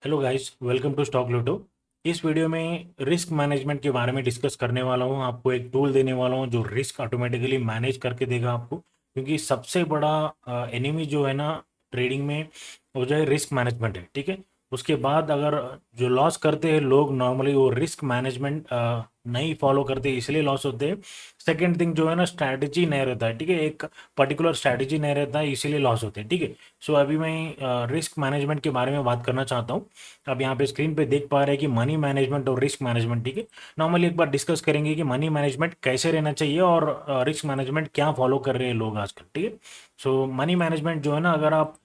Hello guys, welcome to stock Looto. इस video में risk management के बारे में डिस्कस करने वाला हूँ। आपको एक टूल देने वाला हूँ जो रिस्क ऑटोमेटिकली मैनेज करके देगा आपको, क्योंकि सबसे बड़ा एनिमी जो है ना ट्रेडिंग में, वो जो है रिस्क मैनेजमेंट है। ठीक है। उसके बाद अगर जो लॉस करते हैं लोग नॉर्मली वो रिस्क मैनेजमेंट नहीं फॉलो करते, इसलिए लॉस होते हैं। सेकेंड थिंग जो है ना, स्ट्रैटेजी नहीं रहता है। ठीक है, एक पर्टिकुलर स्ट्रैटेजी नहीं रहता है, इसीलिए लॉस होते हैं। ठीक है। सो अभी मैं रिस्क मैनेजमेंट के बारे में बात करना चाहता हूँ। अब यहाँ पे स्क्रीन पे देख पा रहे हैं कि मनी मैनेजमेंट और रिस्क मैनेजमेंट। ठीक है। नॉर्मली एक बार डिस्कस करेंगे कि मनी मैनेजमेंट कैसे रहना चाहिए और रिस्क मैनेजमेंट क्या फॉलो कर रहे हैं लोग आजकल। ठीक है। सो मनी मैनेजमेंट जो है ना, अगर आप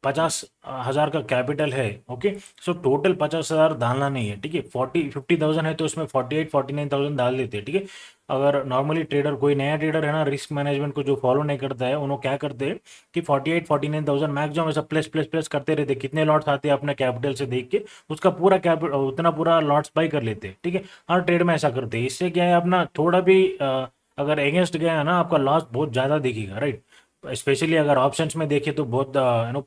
50,000 का कैपिटल है, ओके, सो टोटल 50,000 डालना नहीं है। ठीक है। 50,000 है तो उसमें 49,000 डाल देते हैं। ठीक है। अगर नॉर्मली ट्रेडर, कोई नया ट्रेडर है ना, रिस्क मैनेजमेंट को जो फॉलो नहीं करता है, उन्होंने क्या करते हैं कि 48,000 49,000 मैक्सिमम ऐसा प्लस प्लस प्लस करते रहते, कितने लॉट्स आते हैं अपने कैपिटल से देख के उसका पूरा कैपिटल उतना पूरा लॉट्स बाई कर लेते हैं। ठीक है। हर ट्रेड में ऐसा करते हैं। इससे क्या है, अपना थोड़ा भी अगर अगेंस्ट गया है ना, आपका लॉस बहुत ज़्यादा दिखेगा, राइट। स्पेशली अगर ऑप्शंस में देखें तो बहुत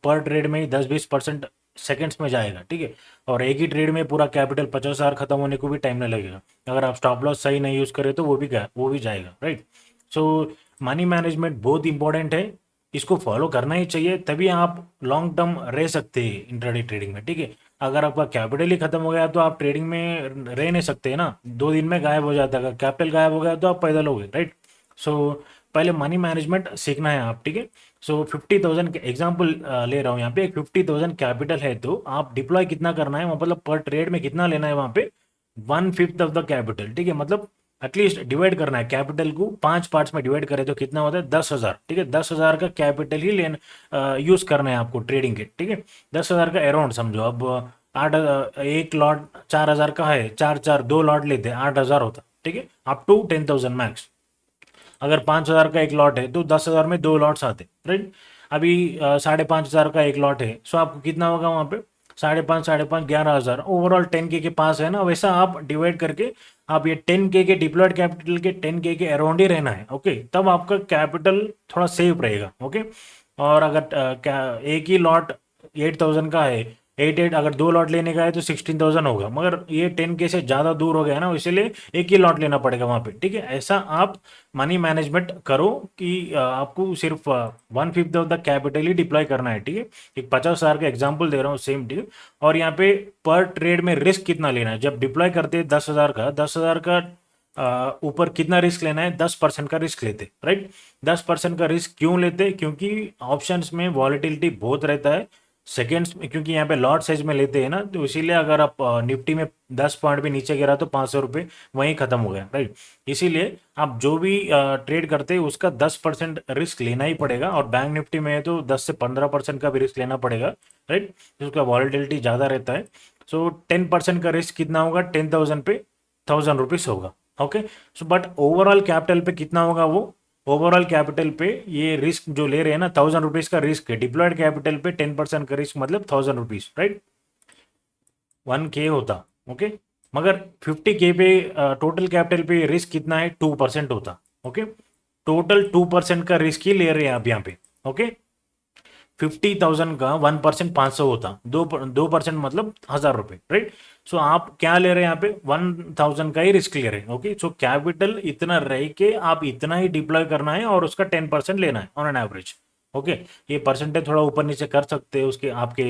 पर ट्रेड में ही 10-20% सेकंड्स में जाएगा। ठीक है। और एक ही ट्रेड में पूरा कैपिटल 50,000 खत्म होने को भी टाइम नहीं लगेगा। अगर आप स्टॉप लॉस सही नहीं यूज़ करें तो वो भी जाएगा, राइट। सो मनी मैनेजमेंट बहुत इंपॉर्टेंट है। इसको फॉलो करना ही चाहिए, तभी आप लॉन्ग टर्म रह सकते हैं इंट्राडे ट्रेडिंग में। ठीक है। अगर आपका कैपिटल ही खत्म हो गया तो आप ट्रेडिंग में रह नहीं सकते ना, 2 दिन में गायब हो जाता है। अगर कैपिटल गायब हो गया तो आप पैदल हो गए, राइट। सो पहले मनी मैनेजमेंट सीखना है आप। ठीक है। सो 50,000 के एग्जाम्पल ले रहा हूँ यहाँ पे। एक 50,000 कैपिटल है तो आप डिप्लॉय कितना करना है, मतलब पर ट्रेड में कितना लेना है वहाँ पे, 1/5 ऑफ द कैपिटल। ठीक है। मतलब एटलीस्ट डिवाइड करना है कैपिटल को, 5 पार्ट्स में डिवाइड करें तो कितना होता है, 10,000। ठीक है। 10,000 का कैपिटल ही लेना यूज करना है आपको ट्रेडिंग के। ठीक है। 10,000 का अराउंड समझो। अब एक लॉट 4,000 का है, चार चार 2 लॉट लेते हैं, 8,000 होता। ठीक है। Up to 10,000 max. अगर 5,000 का एक लॉट है तो 10,000 में 2 लॉट्स आते, राइट। अभी 5,500 का एक लॉट है, सो आपको कितना होगा वहाँ पे, 5,500 11,000, ओवरऑल 10K के पास है ना। वैसा आप डिवाइड करके, आप ये 10K के डिप्लॉयड कैपिटल के 10K के अराउंड ही रहना है, ओके। तब आपका कैपिटल थोड़ा सेफ रहेगा, ओके। और अगर एक ही लॉट 8,000 का है, 8 अगर 2 लॉट लेने का है तो 16,000 होगा, मगर ये 10K से ज़्यादा दूर हो गया ना, इसीलिए एक ही लॉट लेना पड़ेगा वहाँ पे। ठीक है। ऐसा आप मनी मैनेजमेंट करो कि आपको सिर्फ 1/5 of the capital he deploy करना है। ठीक है। एक 50,000 का एग्जाम्पल दे रहा हूँ सेम। ठीक है। और यहाँ पे पर ट्रेड में रिस्क कितना लेना है, जब डिप्लॉय करते हैं 10,000 का ऊपर कितना रिस्क लेना है, 10% का रिस्क लेते, राइट। 10% का रिस्क क्यों लेते, क्योंकि ऑप्शंस में वॉलेटिलिटी बहुत रहता है सेकेंड्स में, क्योंकि यहाँ पे लॉट साइज में लेते हैं ना, तो इसीलिए अगर आप निफ्टी में 10 पॉइंट भी नीचे गिरा तो 500 रुपये वहीं खत्म हो गया, राइट। इसीलिए आप जो भी ट्रेड करते हैं उसका 10% रिस्क लेना ही पड़ेगा। और बैंक निफ्टी में है तो 10 से 15% का भी रिस्क लेना पड़ेगा, राइट। उसका वॉलेटिलिटी ज़्यादा रहता है। सो 10% का रिस्क कितना होगा, 10,000 पे 1,000 रुपीज़ होगा, okay. So but overall capital पे कितना होगा वो, ओवरऑल कैपिटल पे ये रिस्क जो ले रहे हैं ना, 1,000 रुपीज़ का रिस्क है। डिप्लॉयड कैपिटल पे 10% का रिस्क मतलब 1,000 रुपीज़, राइट। 1K होता, ओके। मगर 50K पे टोटल कैपिटल पे रिस्क कितना है, 2% होता, ओके। टोटल 2% का रिस्क ही ले रहे हैं आप यहाँ पे, ओके। 50,000 का 1% 500 होता, 2% मतलब 1,000 रुपये, राइट। सो आप क्या ले रहे हैं यहाँ पे, 1,000 का ही रिस्क ले रहे हैं, ओके। सो कैपिटल इतना रह के आप इतना ही डिप्लॉय करना है और उसका 10% लेना है ऑन एन एवरेज, ओके। ये परसेंटेज थोड़ा ऊपर नीचे कर सकते हैं उसके आपके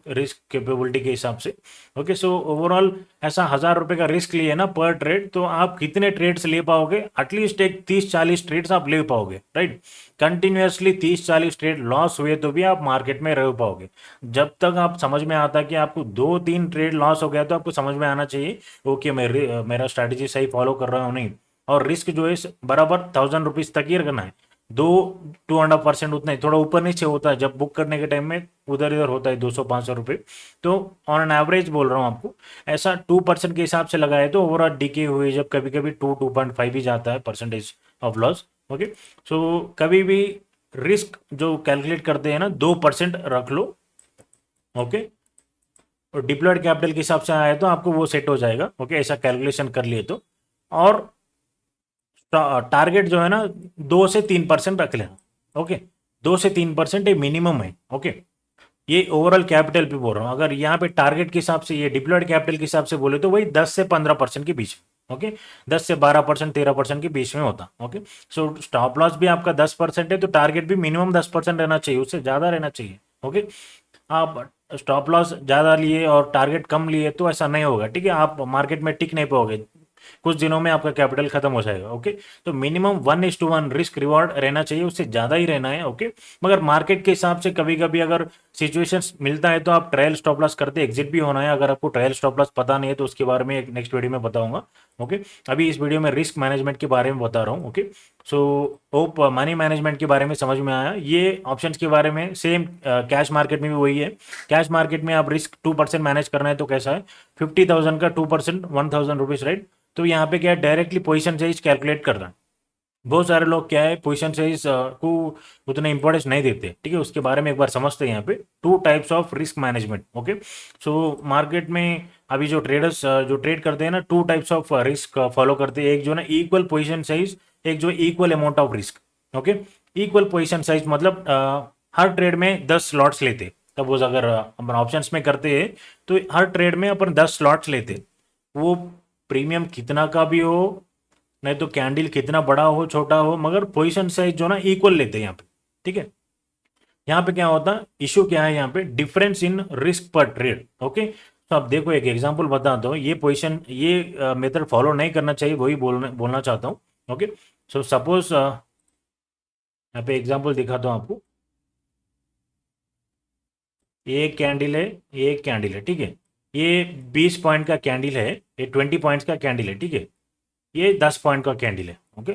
रिस्क कैपेबिलिटी के हिसाब से, ओके। सो ओवरऑल ऐसा 1,000 रुपये का रिस्क लिए ना पर ट्रेड, तो आप कितने ट्रेड्स ले पाओगे, एटलीस्ट एक 30-40 ट्रेड्स आप ले पाओगे, राइट। कंटिन्यूसली 30-40 ट्रेड लॉस हुए तो भी आप मार्केट में रह पाओगे। जब तक आप समझ में आता है कि आपको 2-3 ट्रेड लॉस हो गया तो आपको समझ में आना चाहिए ओके, मेरा स्ट्रैटेजी सही फॉलो कर रहा हूँ नहीं। और रिस्क जो है बराबर 1,000 रुपीज़ तक ही रखना है। 2-2.5% उतना ही, थोड़ा ऊपर नीचे होता है जब बुक करने के टाइम में, उधर इधर होता है 200-500 रुपये। तो ऑन एन एवरेज बोल रहा हूँ आपको, ऐसा 2% के हिसाब से लगाए तो ओवरऑल डीके हुए जब कभी कभी 2-2.5 भी जाता है परसेंटेज ऑफ लॉस, ओके। सो कभी भी रिस्क जो कैलकुलेट करते हैं ना, 2% रख लो, ओके। और डिप्लॉयड कैपिटल के हिसाब से आया तो आपको वो सेट हो जाएगा, ओके, ऐसा कैलकुलेशन कर लिए तो। और टारगेट जो है ना, 2 से 3% रख लेना, ओके। 2 से 3% एक मिनिमम है, ओके। ये ओवरऑल कैपिटल पे बोल रहा हूँ। अगर यहाँ पे टारगेट के हिसाब से, ये डिप्लॉयड कैपिटल के हिसाब से बोले तो वही 10 से 15% के बीच में। ओके, 10 से 12%, 13% के बीच में होता। ओके, सो स्टॉप लॉस भी आपका 10% है तो टारगेट भी मिनिमम 10% रहना चाहिए, उससे ज़्यादा रहना चाहिए। ओके, आप स्टॉप लॉस ज़्यादा लिए और टारगेट कम लिए तो ऐसा नहीं होगा, ठीक है, आप मार्केट में टिक नहीं पाओगे, कुछ दिनों में आपका कैपिटल खत्म हो जाएगा। ओके, तो मिनिमम 1:1 रिस्क रिवॉर्ड रहना चाहिए, उससे ज़्यादा ही रहना है। ओके, मगर मार्केट के हिसाब से कभी कभी अगर सिचुएशंस मिलता है तो आप ट्रायल स्टॉप लॉस करते एग्जिट भी होना है। अगर आपको ट्रायल स्टॉप लॉस पता नहीं है तो उसके बारे में एक नेक्स्ट वीडियो में बताऊंगा। ओके, अभी इस वीडियो में रिस्क मैनेजमेंट के बारे में बता रहा हूँ। Okay, so hope money management के बारे में समझ में आया। ये ऑप्शंस के बारे में सेम कैश मार्केट में भी वही है। कैश मार्केट में आप रिस्क 2% मैनेज करना है तो कैसा है, 50,000 का 2% 1,000 रुपीज़, राइट। तो यहाँ पे क्या है, डायरेक्टली पोजीशन साइज कैलकुलेट करना है। बहुत सारे लोग क्या है, पोजीशन साइज को उतना इंपॉर्टेंस नहीं देते, ठीक है, उसके बारे में एक बार समझते हैं। यहाँ पे 2 types of risk management. Okay, so market में अभी जो ट्रेडर्स जो ट्रेड करते हैं ना, 2 टाइप्स ऑफ रिस्क फॉलो करते हैं। एक जो है ना इक्वल पोजीशन साइज, एक जो equal amount of risk. Okay, equal position size मतलब हर ट्रेड में 10 स्लॉट्स लेते। सपोज अगर अपन ऑप्शंस में करते हैं तो हर ट्रेड में अपन 10 स्लॉट्स लेते। वो प्रीमियम कितना का भी हो, नहीं तो कैंडल कितना बड़ा हो छोटा हो, मगर पोजीशन साइज जो ना इक्वल लेते हैं यहाँ पे, ठीक है। यहाँ पे क्या होता है, इशू क्या है, यहाँ पे डिफरेंस इन रिस्क पर ट्रेड। ओके, तो आप देखो एक एग्जांपल बताता हूँ, ये पोजीशन ये मेथड फॉलो नहीं करना चाहिए, वही बोलना चाहता हूँ। ओके, सो सपोज यहाँ पे एग्जांपल दिखाता हूँ आपको। ये एक कैंडल है, ये एक कैंडल है, ठीक है। ये 20 पॉइंट का कैंडल है, ये 20 पॉइंट्स का कैंडल है, ठीक है। ये 10 पॉइंट का कैंडल है। ओके,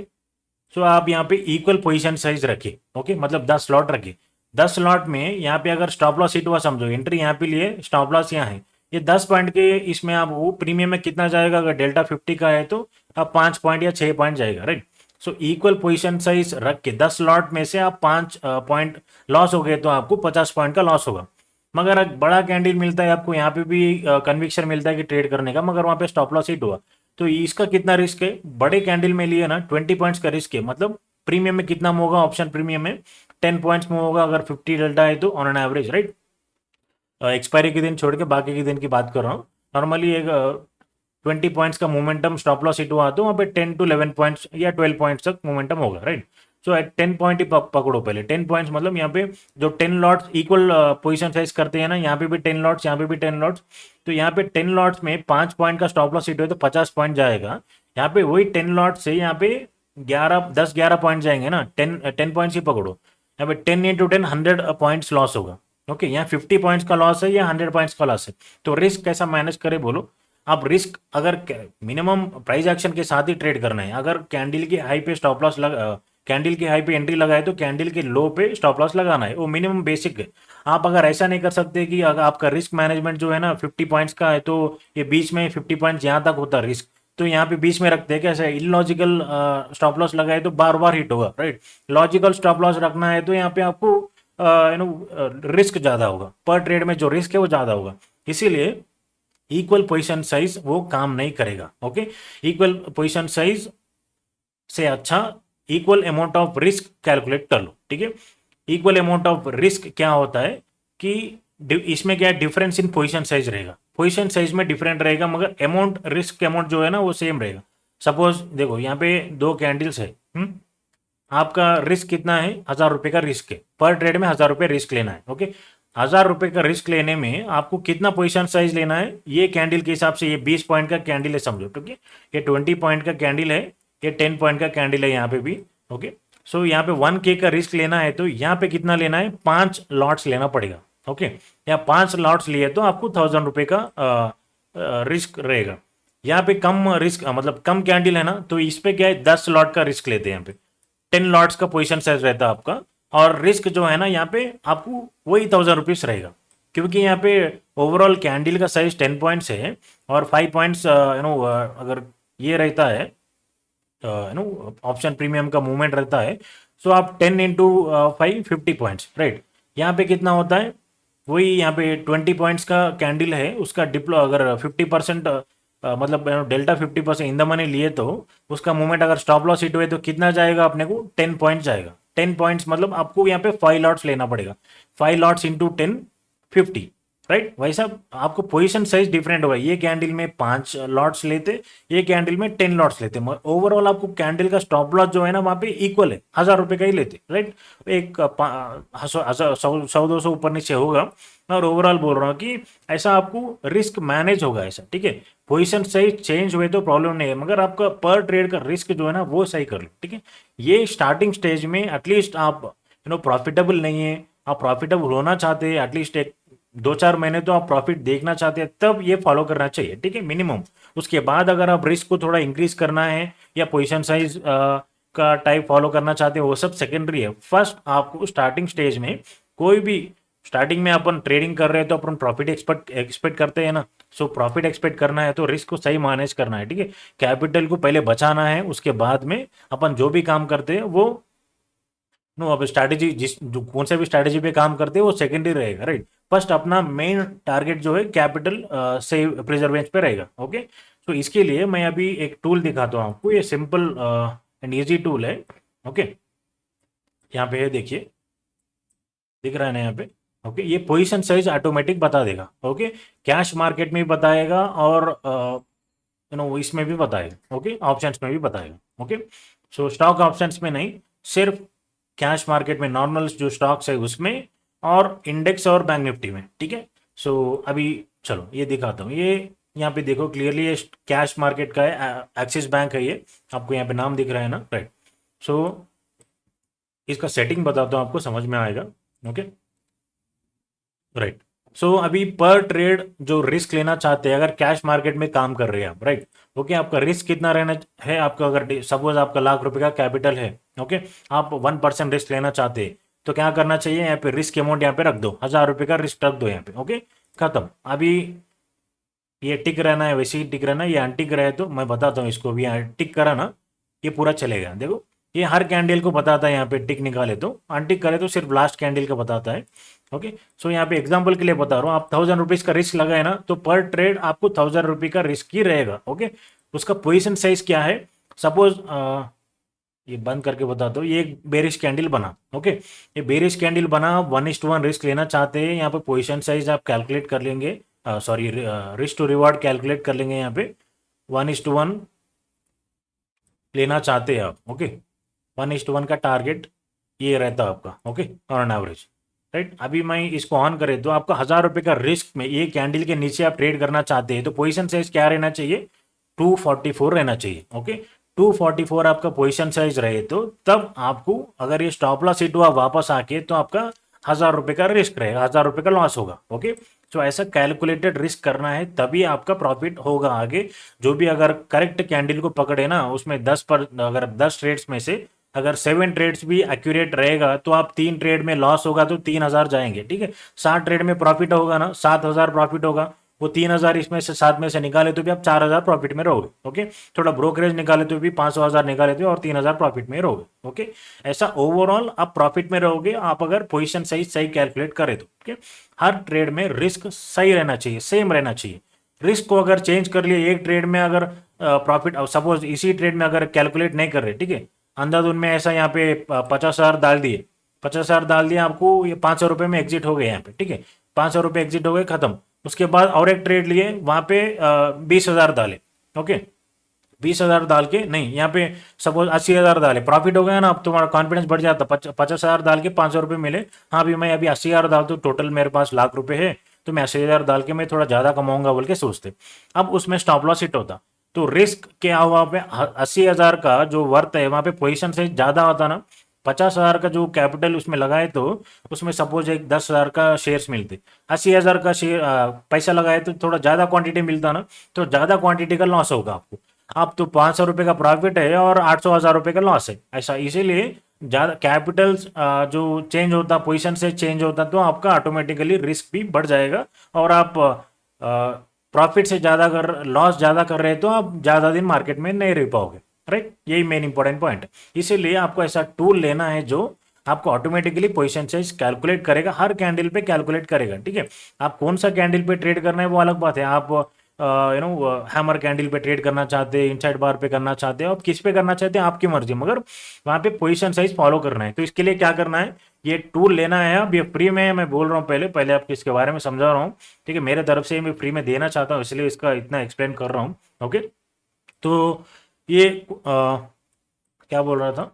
सो आप यहाँ पे इक्वल पोजीशन साइज रखिए। ओके, मतलब 10 स्लॉट रखिए। 10 स्लॉट में यहाँ पे अगर स्टॉप लॉस हिट हुआ, समझो एंट्री यहाँ पे लिए, स्टॉप लॉस यहाँ है, ये 10 पॉइंट के, इसमें आप वो प्रीमियम में कितना जाएगा, अगर डेल्टा 50 का है तो आप 5 पॉइंट या 6 पॉइंट जाएगा, right. So equal position size रख के 10 स्लॉट में से आप 5 पॉइंट लॉस हो गए तो आपको 50 पॉइंट का लॉस होगा। मगर एक बड़ा कैंडल मिलता है आपको, यहाँ पे भी कन्विक्शन मिलता है कि ट्रेड करने का, मगर वहाँ पे स्टॉप लॉस हिट हुआ तो इसका कितना रिस्क है, बड़े कैंडल में लिए ना 20 पॉइंट्स का रिस्क है। मतलब प्रीमियम में कितना मूव होगा, ऑप्शन प्रीमियम में 10 पॉइंट्स मूव होगा अगर 50 डेल्टा है तो, on an average, right. Expiry के दिन छोड़ के बाकी के दिन की बात कर रहा हूँ। नॉर्मली एक 20 पॉइंट्स का मोमेंटम स्टॉप लॉस हिट हुआ तो वहाँ पे 10 to 11 पॉइंट्स या 12 पॉइंट्स तक मोमेंटम होगा, राइट। सो एट 10 पॉइंट ही पकड़ो पहले। 10 पॉइंट्स मतलब यहाँ पे जो 10 लॉट्स इक्वल पोजीशन साइज करते हैं ना, यहाँ पे भी 10 लॉट्स, यहाँ पे भी 10 लॉट्स, तो यहाँ पे 10 लॉट्स में 5 पॉइंट का स्टॉप लॉस हिट हुआ तो 50 पॉइंट जाएगा। यहाँ पे वही 10 लॉट से यहाँ पे 10-11 पॉइंट जाएंगे ना, 10 पॉइंट्स ही पकड़ो। यहाँ पे 10 into 10 100 पॉइंट्स लॉस होगा। ओके, यहाँ 50 पॉइंट्स का लॉस है या 100 पॉइंट्स का लॉस है, तो रिस्क कैसा मैनेज करे बोलो। आप रिस्क अगर मिनिमम प्राइस एक्शन के साथ ही ट्रेड करना है, अगर कैंडल की हाई पे स्टॉप लॉस कैंडल की हाई पे एंट्री लगाए तो कैंडल के लो पे स्टॉप लॉस लगाना है, वो मिनिमम बेसिक है। आप अगर ऐसा नहीं कर सकते कि अगर आपका रिस्क मैनेजमेंट जो है ना 50 पॉइंट्स का है तो ये बीच में 50 पॉइंट्स यहाँ तक होता है रिस्क, तो यहाँ पे बीच में रखते हैं कैसे, इलॉजिकल स्टॉप लॉस लगाए तो बार बार हिट होगा, राइट। लॉजिकल स्टॉप लॉस रखना है तो यहाँ पे आपको रिस्क ज़्यादा होगा, पर ट्रेड में जो रिस्क है वो ज़्यादा होगा, इसीलिए इक्वल पोजीशन साइज वो काम नहीं करेगा। ओके, इक्वल पोजीशन साइज से अच्छा equal amount of risk calculate कर लो, ठीक है। इक्वल अमाउंट ऑफ रिस्क क्या होता है कि इसमें क्या है, डिफरेंस इन पोजीशन साइज रहेगा, पोजीशन साइज में डिफरेंट रहेगा मगर अमाउंट, रिस्क अमाउंट जो है ना वो सेम रहेगा। सपोज देखो यहाँ पे 2 कैंडल्स है, आपका रिस्क कितना है, 1,000 रुपये का रिस्क है, पर ट्रेड में 1,000 रुपये रिस्क लेना है। ओके, 1,000 रुपये का रिस्क लेने में आपको कितना पोजीशन साइज लेना है, ये कैंडल के हिसाब से, ये 20 पॉइंट का कैंडल है समझो, ठीक है। ये 20 पॉइंट का कैंडल है, ये 10 पॉइंट का कैंडल है यहाँ पे भी। ओके, सो यहाँ पे 1K का रिस्क लेना है तो यहाँ पे कितना लेना है, 5 लॉट्स लेना पड़ेगा। ओके, यहाँ 5 लॉट्स लिए तो आपको 1,000 रुपये का रिस्क रहेगा। यहाँ पे कम रिस्क मतलब कम कैंडल है ना, तो इस पे क्या है, 10 लॉट का रिस्क लेते हैं, यहाँ पे 10 लॉट्स का पोजीशन साइज रहता है आपका, और रिस्क जो है ना यहाँ पे आपको वही 1,000 रुपीज रहेगा, क्योंकि यहाँ पे ओवरऑल कैंडल का साइज 10 पॉइंट्स है और 5 पॉइंट्स अगर ये रहता है ऑप्शन प्रीमियम का मूवमेंट रहता है, सो आप 10 into 5 50 पॉइंट्स, राइट। यहाँ पे कितना होता है, वही यहाँ पे 20 पॉइंट्स का कैंडल है, उसका डिप्लो अगर 50% मतलब डेल्टा 50% इन द मनी लिए तो उसका मूवमेंट अगर स्टॉप लॉस हिट हुए तो कितना जाएगा अपने को, 10 पॉइंट जाएगा। 10 पॉइंट्स मतलब आपको यहाँ पे 5 लॉट्स लेना पड़ेगा, 5 लॉट्स इंटू 10 50, राइट। वैसा आपको पोजीशन साइज डिफरेंट होगा, ये कैंडल में 5 लॉट्स लेते, ये कैंडल में 10 लॉट्स लेते, ओवरऑल आपको कैंडल का स्टॉप लॉस जो है ना वहाँ पे इक्वल है, 1000 रुपये का ही लेते, राइट। एक 100 200 ऊपर नीचे होगा, और ओवरऑल बोल रहा हूँ कि ऐसा आपको रिस्क मैनेज होगा ऐसा, ठीक है। पोजीशन साइज चेंज हुए तो प्रॉब्लम नहीं है, मगर आपका पर ट्रेड का रिस्क जो है ना वो सही कर लो, ठीक है। ये स्टार्टिंग स्टेज में एटलीस्ट आप प्रॉफिटेबल नहीं है, आप प्रॉफिटेबल होना चाहते हैं, एटलीस्ट एक 2 4 महीने तो आप प्रॉफिट देखना चाहते हैं, तब ये फॉलो करना चाहिए, ठीक है, मिनिमम। उसके बाद अगर आप रिस्क को थोड़ा इंक्रीज करना है या पोजीशन साइज का टाइप फॉलो करना चाहते हैं, वो सब सेकेंडरी है। फर्स्ट आपको स्टार्टिंग स्टेज में, कोई भी स्टार्टिंग में अपन ट्रेडिंग कर रहे हैं तो अपन प्रॉफिट एक्सपेक्ट करते हैं ना। सो प्रॉफिट एक्सपेक्ट करना है तो रिस्क को सही मैनेज करना है, ठीक है। कैपिटल को पहले बचाना है, उसके बाद में अपन जो भी काम करते हैं वो नो, अब स्ट्रैटेजी जिस जो कौन से भी स्ट्रैटेजी पे काम करते हैं वो सेकेंडरी रहेगा, राइट। फर्स्ट अपना मेन टारगेट जो है कैपिटल से प्रिजर्वेंस पे रहेगा, ओके। तो इसके लिए मैं अभी एक टूल दिखाता हूँ आपको, ये सिंपल एंड इजी टूल है, ओके। यहाँ पे है, देखिए, दिख रहा है ना यहाँ पे, ओके। ये पोजीशन साइज ऑटोमेटिक बता देगा, ओके। कैश मार्केट में भी बताएगा और इसमें भी बताएगा, ओके, ऑप्शंस में भी बताएगा, ओके। सो स्टॉक ऑप्शंस में नहीं, सिर्फ कैश मार्केट में नॉर्मल जो स्टॉक्स है उसमें, और इंडेक्स और बैंक निफ्टी में, ठीक है। सो अभी चलो ये दिखाता हूँ, ये यहाँ पे देखो क्लियरली, ये कैश मार्केट का है, एक्सिस बैंक है ये, आपको यहाँ पे नाम दिख रहा है ना, राइट। सो इसका सेटिंग बताता हूँ, आपको समझ में आएगा, ओके, राइट। सो अभी पर ट्रेड जो रिस्क लेना चाहते हैं, अगर कैश मार्केट में काम कर रहे हैं आप, राइट, ओके, आपका रिस्क कितना रहना है आपका, अगर सपोज आपका ₹1,00,000 का कैपिटल है, ओके, आप 1% रिस्क लेना चाहते हैं, तो क्या करना चाहिए, यहाँ पे रिस्क अमाउंट यहाँ पे रख दो, ₹1,000 का रिस्क रख दो यहाँ पे, ओके, खत्म। अभी ये टिक रहना है, वैसे ही टिक रहना है, ये अनटिक रहे तो मैं बताता हूँ इसको भी, यहाँ टिक करा ना, ये पूरा चलेगा, देखो ये हर कैंडल को बताता है, यहाँ पे टिक निकाले तो, अनटिक करे तो सिर्फ लास्ट कैंडल का बताता है, ओके। सो यहाँ पे एग्जांपल के लिए बता रहा हूँ, आप ₹1,000 का रिस्क लगाए ना, तो पर ट्रेड आपको ₹1,000 का रिस्क ही रहेगा, ओके। उसका पोजीशन साइज क्या है, सपोज ये बंद करके बताता हूँ, ये एक बेरिश कैंडल बना, ओके, ये बेरिश कैंडल बना, 1:1 रिस्क लेना चाहते हैं, यहाँ पे पोजीशन साइज आप कैलकुलेट कर लेंगे, sorry, risk to reward calculate कर लेंगे, यहाँ पे 1:1 लेना चाहते हैं आप, ओके। 1:1 का टारगेट ये रहता है आपका, ओके, ऑन एवरेज, राइट। अभी मैं इसको ऑन करें तो आपका ₹1,000 का रिस्क में ये कैंडल के नीचे आप ट्रेड करना चाहते हैं, तो पोजीशन साइज क्या रहना चाहिए, 244 रहना चाहिए, ओके। 244 आपका पोजीशन साइज रहे तो तब आपको, अगर ये स्टॉप लॉस हिट हुआ वापस आके, तो आपका ₹1,000 का रिस्क रहेगा, ₹1,000 का लॉस होगा, ओके। तो ऐसा कैलकुलेटेड रिस्क करना है, तभी आपका प्रॉफिट होगा आगे। जो भी अगर करेक्ट कैंडल को पकड़े ना, उसमें 10 ट्रेड्स में से अगर 7 ट्रेड्स भी एक्यूरेट रहेगा, तो आप 3 ट्रेड में लॉस होगा तो 3,000 जाएंगे, ठीक है। 60 ट्रेड में प्रॉफिट होगा ना, 7,000 प्रॉफिट होगा, वो 3,000 इसमें से 7 में से निकाले तो भी आप 4,000 प्रॉफिट में रहोगे, ओके। थोड़ा ब्रोकरेज निकाले तो भी 500,000 निकाले तो और 3,000 प्रॉफिट में रहोगे, ओके। ऐसा ओवरऑल आप प्रॉफिट में रहोगे, आप अगर पोजीशन साइज सही कैलकुलेट करें तो, ओके। हर ट्रेड में रिस्क सही रहना चाहिए, सेम रहना चाहिए। रिस्क को अगर चेंज कर लिए एक ट्रेड में, अगर प्रॉफिट सपोज इसी ट्रेड में अगर कैलकुलेट नहीं कर रहे, ठीक है, अंधाधुन में ऐसा यहाँ पे 50,000 डाल दिए, 50,000 डाल दिए, आपको ये ₹500 में एग्जिट हो गए यहाँ पे, ठीक है, ₹500 एग्जिट हो गए, खत्म। उसके बाद और एक ट्रेड लिए, वहां पे 20,000 डाले, ओके, 20,000 डाल के, नहीं, यहाँ पे सपोज 80,000 डाले, प्रॉफिट हो गया ना, अब तुम्हारा कॉन्फिडेंस बढ़ जाता, 50,000 डाल के ₹500 मिले, हाँ भी मैं अभी 80,000 डाल दूँ, टोटल मेरे पास ₹1,00,000 है, तो मैं 80,000 डाल के मैं थोड़ा ज़्यादा कमाऊंगा बोल के सोचते। अब उसमें स्टॉप लॉस हिट होता, तो रिस्क क्या हुआ पे, 80,000 का जो वर्थ है वहां पे पोजीशन से ज़्यादा होता ना, 50,000 का जो कैपिटल उसमें लगाए तो उसमें सपोज एक 10,000 का शेयर्स मिलते, 80,000 का शेयर पैसा लगाए तो थोड़ा ज़्यादा क्वांटिटी मिलता ना, तो ज़्यादा क्वांटिटी का लॉस होगा आपको। आप तो ₹500 का प्रॉफिट है और 800,000 का लॉस है, ऐसा। इसीलिए ज़्यादा कैपिटल्स जो चेंज होता, पोजीशन से चेंज होता, तो आपका ऑटोमेटिकली रिस्क भी बढ़ जाएगा, और आप प्रॉफिट से ज़्यादा कर लॉस ज़्यादा कर रहे हैं तो आप ज़्यादा दिन मार्केट में नहीं रह पाओगे, राइट। यही मेन इंपॉर्टेंट पॉइंट है। इसीलिए आपको ऐसा टूल लेना है जो आपको ऑटोमेटिकली पोजीशन साइज कैलकुलेट करेगा, हर कैंडल पे कैलकुलेट करेगा, ठीक है। आप कौन सा कैंडल पे ट्रेड करना है वो अलग बात है, आप हैमर कैंडल पे ट्रेड करना चाहते हैं, इनसाइड बार पे करना चाहते हैं, आप किस पे करना चाहते हैं आपकी मर्जी, मगर वहाँ पे पोजीशन साइज फॉलो करना है। तो इसके लिए क्या करना है, ये टूल लेना है। अब ये फ्री में है, मैं बोल रहा हूँ, पहले पहले आपको इसके बारे में समझा रहा हूँ, ठीक है। मेरे तरफ से मैं फ्री में देना चाहता हूँ, इसलिए इसका इतना एक्सप्लेन कर रहा हूँ। ओके, तो ये क्या बोल रहा था,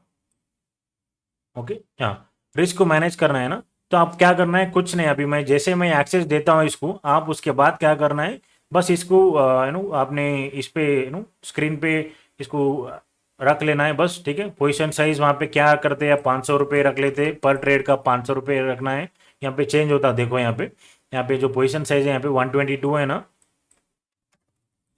ओके, हाँ, रिस्क को मैनेज करना है ना, तो आप क्या करना है, कुछ नहीं, अभी मैं जैसे मैं एक्सेस देता हूँ इसको, आप उसके बाद क्या करना है, बस इसको आपने इस पे स्क्रीन पे इसको रख लेना है बस, ठीक है। पोजीशन साइज वहाँ पे क्या करते हैं, 500 रुपये रख लेते हैं पर ट्रेड का, 500 रुपये रखना है। यहाँ पे चेंज होता है, देखो यहाँ पे जो पोजीशन साइज है यहाँ पे 122 है ना,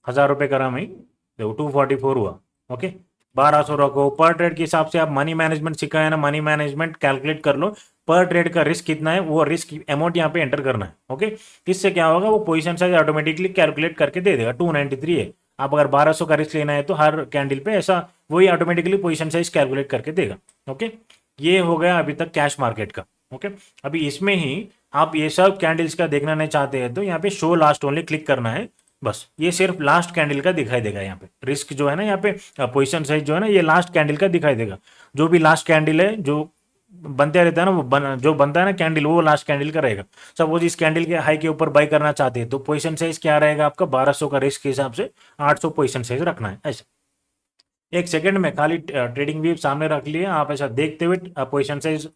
1000 रुपये करा मैं, देखो 244 हुआ। ओके, 1200 रखो पर ट्रेड के हिसाब से। आप मनी मैनेजमेंट सीखा है ना, मनी मैनेजमेंट कैलकुलेट कर लो, पर ट्रेड का रिस्क कितना है, वो रिस्क अमाउंट यहाँ पे एंटर करना है। ओके, इससे क्या होगा, वो पोजीशन साइज ऑटोमेटिकली कैलकुलेट करके दे देगा। 293 है, आप अगर 1200 का रिस्क लेना है तो हर कैंडल पे ऐसा वही ऑटोमेटिकली पोजीशन साइज कैलकुलेट करके देगा। ओके, ये हो गया अभी तक कैश मार्केट का। ओके, अभी इसमें ही आप ये सब कैंडल्स का देखना नहीं चाहते हैं तो यहाँ पे शो लास्ट ओनली क्लिक करना है बस। ये सिर्फ लास्ट कैंडल का दिखाई देगा, यहाँ पे रिस्क जो है ना, यहाँ पे पोजीशन साइज जो है ना, ये लास्ट कैंडल का दिखाई देगा। जो भी लास्ट कैंडल है जो बनते रहता है ना, जो बनता है ना कैंडल, वो लास्ट कैंडल का रहेगा। सपोज इस कैंडल के हाई के ऊपर बाई करना चाहते हैं तो पोजीशन साइज क्या रहेगा आपका, 1200 का रिस्क के हिसाब से 800 पोजीशन साइज रखना है। ऐसा एक सेकंड में खाली ट्रेडिंग व्यू सामने रख लिए, आप ऐसा देखते हुए पोजीशन साइज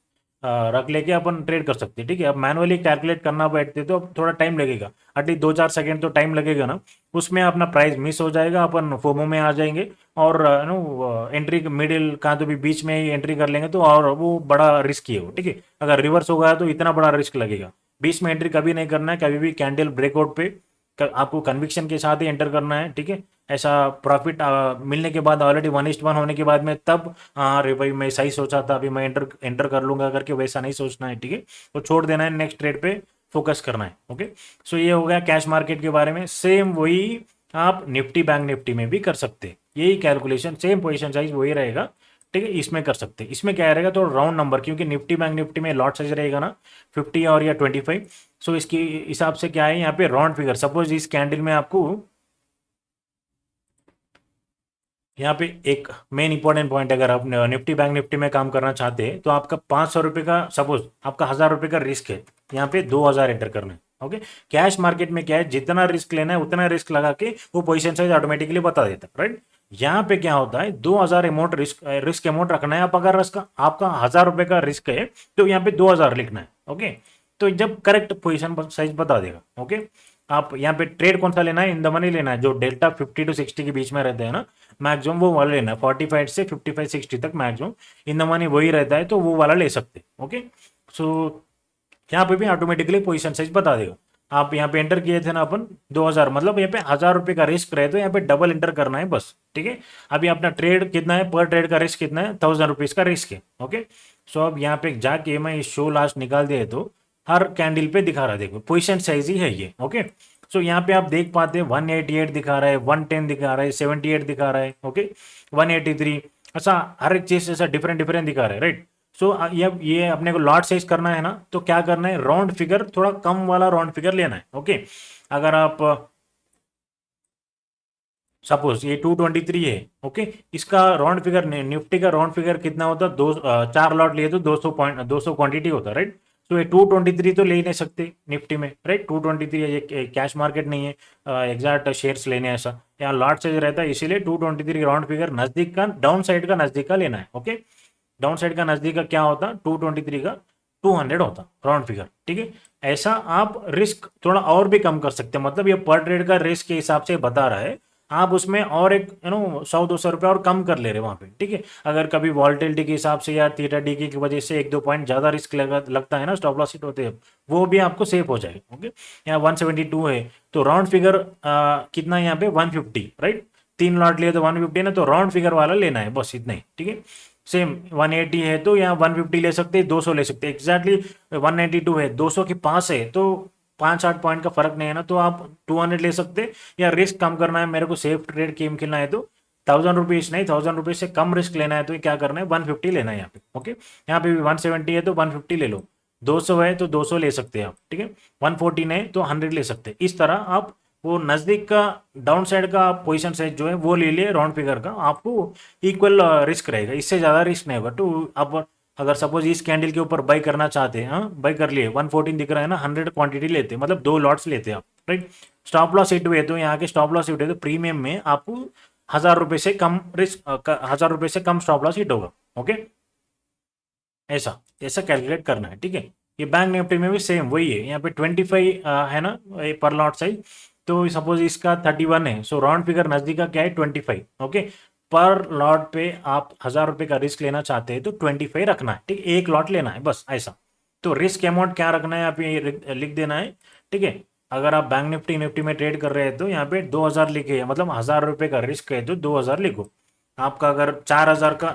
रख लेके अपन ट्रेड कर सकते हैं, ठीक है। अब मैनुअली कैलकुलेट करना बैठते तो अब थोड़ा टाइम लगेगा, एटलीस्ट 2-4 सेकंड तो टाइम लगेगा ना, उसमें अपना प्राइस मिस हो जाएगा, अपन फोमो में आ जाएंगे और एंट्री मिडिल कहाँ तो भी बीच में ही एंट्री कर लेंगे, तो और वो बड़ा रिस्क ही है वो, ठीक है। अगर रिवर्स होगा तो इतना बड़ा रिस्क लगेगा। बीच में एंट्री कभी नहीं करना है, कभी भी कैंडल ब्रेकआउट पे आपको कन्विक्शन के साथ ही एंटर करना है, ठीक है। ऐसा प्रॉफिट मिलने के बाद, ऑलरेडी 1:1 होने के बाद में तब, हाँ अरे भाई मैं सही सोचा था, अभी मैं एंटर एंटर कर लूंगा करके वैसा नहीं सोचना है, ठीक है। वो छोड़ देना है, नेक्स्ट ट्रेड पे फोकस करना है। ओके, सो ये हो गया कैश मार्केट के बारे में। सेम वही आप निफ्टी बैंक निफ्टी में भी कर सकते हैं, यही कैलकुलेशन, सेम पोजिशन साइज वही रहेगा, ठीक है। इसमें कर सकते हैं, इसमें क्या रहेगा, तो राउंड नंबर, क्योंकि निफ्टी बैंक निफ्टी में लॉट साइज रहेगा ना 50 और या 25। सो इसके हिसाब से क्या है, यहाँ पे राउंड फिगर, सपोज इस कैंडल में आपको यहाँ पे एक मेन इंपॉर्टेंट पॉइंट, अगर आप निफ्टी बैंक निफ्टी में काम करना चाहते हैं तो आपका 500 रुपये का, सपोज आपका 1000 रुपये का रिस्क है, यहाँ पे 2000 एंटर करना है। ओके, कैश मार्केट में क्या है, जितना रिस्क लेना है उतना रिस्क लगा के वो पोजीशन साइज ऑटोमेटिकली बता देता है, राइट। यहाँ पे क्या होता है, 2000 अमाउंट रिस्क अमाउंट रखना है। आप अगर इसका आपका 1000 रुपये का रिस्क है तो यहाँ पे 2000 लिखना है। ओके, तो जब करेक्ट पोजिशन साइज बता देगा। ओके, आप यहाँ पे ट्रेड कौन सा लेना है, इन द मनी लेना है, जो डेल्टा 50 to 60 के बीच में रहते हैं ना, मैक्सिमम वो वाला लेना है। 45 से 55-60 तक मैक्सिमम इन द मनी वही रहता है, तो वो वाला ले सकते हैं। ओके, सो यहाँ पे भी ऑटोमेटिकली पोजीशन साइज बता देगा। आप यहाँ पे एंटर किए थे ना अपन 2000, मतलब यहाँ पे 1000 रुपये का रिस्क रहे तो यहाँ पे डबल एंटर करना है बस, ठीक है। अभी अपना ट्रेड कितना है, पर ट्रेड का रिस्क कितना है, 1000 रुपीज का रिस्क है। ओके, सो अब यहाँ पे जाके मैं शो लास्ट निकाल दिया तो हर कैंडल पे दिखा रहा है, देखो पोजीशन साइज ही है ये। ओके, सो यहाँ पे आप देख पाते हैं 188 दिखा रहा है, 110 दिखा रहा है, 78 दिखा रहा है, ओके, 183, ऐसा हर एक चीज ऐसा डिफरेंट डिफरेंट दिखा रहा है, राइट। सो ये अपने को लॉट साइज करना है ना, तो क्या करना है, राउंड फिगर, थोड़ा कम वाला राउंड फिगर लेना है। ओके, अगर आप सपोज ये 223 है, ओके, इसका राउंड फिगर, निफ्टी का राउंड फिगर कितना होता है, 4 लॉट लिए तो 200 क्वांटिटी होता है, राइट। तो ये 223 तो ले ही नहीं सकते निफ्टी में, राइट। 223 ये कैश मार्केट नहीं है, एग्जैक्ट शेयर्स लेने ऐसा, यहाँ लॉट साइज रहता है, इसीलिए 223 राउंड फिगर नजदीक का, डाउन साइड का नजदीक का लेना है। ओके, डाउन साइड का नजदीक का क्या होता, 223 का 200 होता राउंड फिगर, ठीक है। ऐसा आप रिस्क थोड़ा और भी कम कर सकते हैं, मतलब ये पर ट्रेड का रिस्क के हिसाब से बता रहा है, आप उसमें और एक 100-200 रुपये और कम कर ले रहे वहाँ पे, ठीक है। अगर कभी वॉल्टिलिटी के हिसाब से या थीटा डी की वजह से 1-2 पॉइंट ज़्यादा रिस्क लगता है ना, स्टॉप लॉस हिट होते हैं, वो भी आपको सेफ हो जाएगा। ओके, यहाँ 172 है तो राउंड फिगर कितना है यहाँ पे, 150, राइट। 3 लॉट लिए तो 150 ना, तो राउंड फिगर वाला लेना है बस, इतना ही, ठीक है। सेम 180 है तो यहाँ 150 ले सकते हैं, 200 ले सकते हैं, एग्जैक्टली 192 है, 200 के पास है तो 5-8 पॉइंट का फर्क नहीं है ना, तो आप 200 ले सकते हैं। या रिस्क कम करना है, मेरे को सेफ ट्रेड गेम खेलना है तो 1000 रुपीज नहीं, 1000 रुपीज से कम रिस्क लेना है तो क्या करना है, 150 लेना है यहाँ पे। ओके, यहाँ पे भी 170 है तो 150 ले लो, 200 है तो 200 ले सकते हैं आप, ठीक है। 114 है तो 100 ले सकते हैं। इस तरह आप वो नज़दीक का डाउन साइड का पोजीशन साइज जो है वो ले लिए राउंड फिगर का, आपको इक्वल रिस्क रहेगा, इससे ज़्यादा रिस्क नहीं होगा। तो आप अगर सपोज इस कैंडल के ऊपर बाई करना चाहते हैं, हाँ बाई कर लिए, 114 दिख रहा है ना, 100 क्वांटिटी लेते हैं, मतलब 2 लॉट्स लेते हैं आप, राइट। स्टॉप लॉस हिट हुए तो यहाँ के स्टॉप लॉस हिट हुए तो प्रीमियम में आपको 1000 रुपये से कम रिस्क, 1000 रुपये से कम स्टॉप लॉस हिट होगा। ओके, ऐसा ऐसा कैलकुलेट करना है, ठीक है। ये बैंक निफ्टी में भी सेम वही है, यहाँ पे 25 है ना पर लॉट साइज। तो सपोज इसका 31 है, सो राउंड फिगर नजदीक का क्या है 25। ओके, पर लॉट पे आप 1000 रुपये का रिस्क लेना चाहते हैं तो 25 रखना है, ठीक है, एक लॉट लेना है बस, ऐसा। तो रिस्क अमाउंट क्या रखना है, आप ये लिख देना है, ठीक है। अगर आप बैंक निफ्टी निफ्टी में ट्रेड कर रहे हैं तो यहाँ पे 2000 लिखे है, मतलब 1000 रुपये का रिस्क है तो 2000 लिखो। आपका अगर 4000 का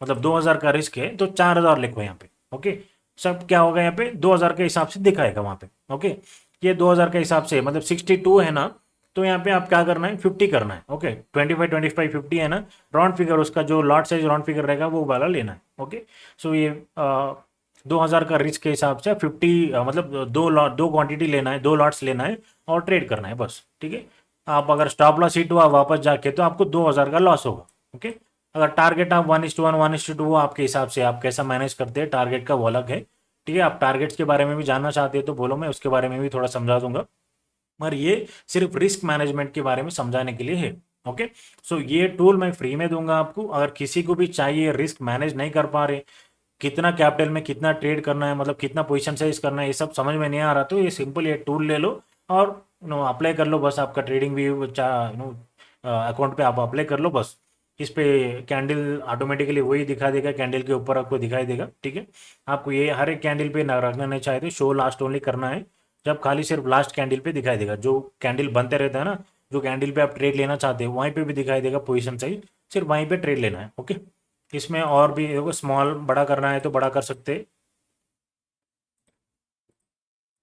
मतलब 2000 का रिस्क है तो 4000 लिखो यहाँ पे। ओके, सब क्या होगा यहाँ पे 2000 के हिसाब से दिखाएगा वहाँ पे। ओके, ये 2000 के हिसाब से मतलब 62 है ना, तो यहाँ पे आप क्या करना है 50 करना है। ओके, 25 50 है ना, राउंड फिगर उसका जो लॉट साइज राउंड फिगर रहेगा वो वाला लेना है। ओके, सो ये 2000 का रिस्क के हिसाब से 50 मतलब दो क्वांटिटी लेना है, 2 लॉट्स लेना है और ट्रेड करना है बस, ठीक है। आप अगर स्टॉप लॉस हिट हुआ वापस जाके तो आपको 2000 का लॉस होगा। ओके, अगर टारगेट आप 1:1 1:2 वो आपके हिसाब से आप कैसा मैनेज करते हैं, टारगेट का वो अलग है, ठीक है। आप टारगेट्स के बारे में भी जानना चाहते हैं तो बोलो, मैं उसके बारे में भी थोड़ा समझा दूंगा, मगर ये सिर्फ रिस्क मैनेजमेंट के बारे में समझाने के लिए है। ओके, सो ये टूल मैं फ्री में दूंगा आपको, अगर किसी को भी चाहिए रिस्क मैनेज नहीं कर पा रहे, कितना कैपिटल में कितना ट्रेड करना है, मतलब कितना पोजीशन साइज करना है, ये सब समझ में नहीं आ रहा, तो ये सिंपल ये टूल ले लो और अप्लाई कर लो बस। आपका ट्रेडिंग भी अकाउंट पे आप अप्लाई कर लो बस। इस पे कैंडल ऑटोमेटिकली वही दिखा देगा, कैंडल के ऊपर आपको दिखाई देगा, ठीक है। आपको ये हर एक कैंडल पे ना रखना नहीं चाहते, शो लास्ट ओनली करना है, जब खाली सिर्फ लास्ट कैंडल पे दिखाई देगा, जो कैंडल बनते रहता है ना, जो कैंडल पे आप ट्रेड लेना चाहते हो वहीं पे भी दिखाई देगा पोजीशन साइज, सिर्फ वहीं पे ट्रेड लेना है। ओके, इसमें और भी देखो स्मॉल बड़ा करना है तो बड़ा कर सकते हैं।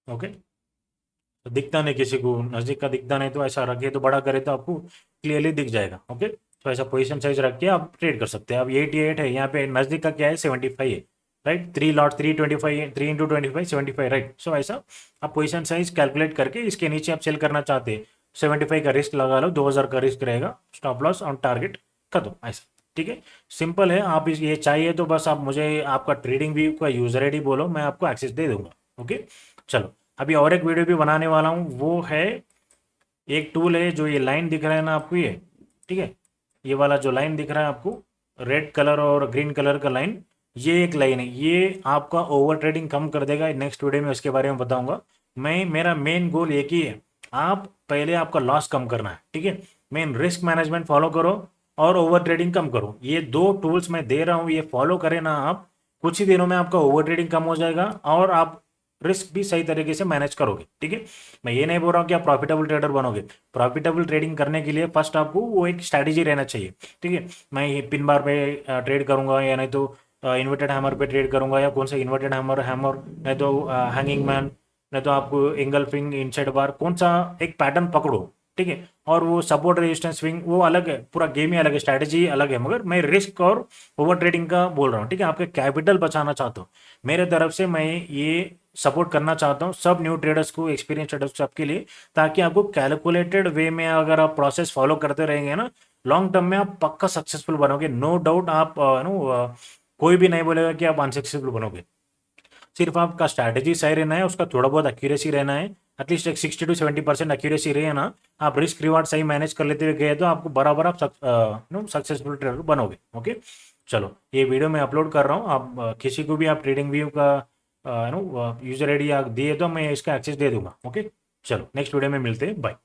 ओके, तो दिखता नहीं किसी को, नज़दीक का दिखता नहीं तो ऐसा रखिए, तो बड़ा करे तो आपको क्लियरली दिख जाएगा। ओके, तो ऐसा पोजीशन साइज रख के आप ट्रेड कर सकते हैं। अब 88 है, यहाँ पे नज़दीक का क्या है 75 है, राइट। 3 lot 325 3 × 25 75, right. सो ऐसा आप पोजीशन साइज कैलकुलेट करके इसके नीचे आप सेल करना चाहते हैं, 75 का रिस्क लगा लो, 2000 का रिस्क रहेगा, स्टॉप लॉस ऑन टारगेट कर दो, ऐसा, ठीक है। सिंपल है। आप ये चाहिए तो बस आप मुझे आपका ट्रेडिंग व्यू का यूजर आईडी बोलो, मैं आपको एक्सेस दे दूंगा। ओके, चलो अभी और एक वीडियो भी बनाने वाला हूँ, वो है एक टूल है जो ये लाइन दिख रहा है ना आपको, ये ठीक है, ये वाला जो लाइन दिख रहा है आपको, रेड कलर और ग्रीन कलर का लाइन, ये एक लाइन है, ये आपका ओवर ट्रेडिंग कम कर देगा। नेक्स्ट वीडियो में उसके बारे में बताऊंगा। मेरा मेन गोल एक ही है, आप पहले आपका लॉस कम करना है, ठीक है। मेन रिस्क मैनेजमेंट फॉलो करो और ओवर ट्रेडिंग कम करो, ये दो टूल्स मैं दे रहा हूँ, ये फॉलो करें ना आप, कुछ ही दिनों में आपका ओवर ट्रेडिंग कम हो जाएगा और आप रिस्क भी सही तरीके से मैनेज करोगे, ठीक है। मैं ये नहीं बोल रहा हूँ कि आप प्रॉफिटेबल ट्रेडर बनोगे, प्रॉफिटेबल ट्रेडिंग करने के लिए फर्स्ट आपको वो एक स्ट्रैटेजी रहना चाहिए, ठीक है। मैं पिन बार पे ट्रेड करूंगा, या नहीं तो इन्वर्टेड हैमर पे ट्रेड करूंगा, या कौन सा इन्वर्टेड हैमर हैमर नहीं तो हैंगिंग मैन, नहीं तो आपको एंगल्फिंग इनसाइड बार, कौन सा एक पैटर्न पकड़ो, ठीक है। और वो सपोर्ट रेजिस्टेंस स्विंग वो अलग है, पूरा गेम ही अलग है, स्ट्रैटेजी अलग है, मगर मैं रिस्क और ओवर ट्रेडिंग का बोल रहा हूँ, ठीक है। आपके कैपिटल बचाना चाहता हूँ, मेरे तरफ से मैं ये सपोर्ट करना चाहता हूँ सब न्यू ट्रेडर्स को, एक्सपीरियंस ट्रेडर्स सबके लिए, ताकि आपको कैलकुलेटेड वे में अगर आप प्रोसेस फॉलो करते रहेंगे ना, लॉन्ग टर्म में आप पक्का सक्सेसफुल बनोगे, नो डाउट। आप कोई भी नहीं बोलेगा कि आप अनसक्सेसफुल बनोगे, सिर्फ आपका स्ट्रैटेजी सही रहना है, उसका थोड़ा बहुत एक्यूरेसी रहना है, एटलीस्ट एक 60 to 70% एक्यूरेसी रहे ना, आप रिस्क रिवार्ड सही मैनेज कर लेते हुए गए तो आपको बराबर आप सक्सेसफुल ट्रेडर बनोगे। ओके, चलो ये वीडियो मैं अपलोड कर रहा हूँ, आप किसी को भी आप ट्रेडिंग व्यू का यूजर आईडी दिए तो मैं इसका एक्सेस दे दूंगा। ओके, चलो नेक्स्ट वीडियो में मिलते हैं, बाय।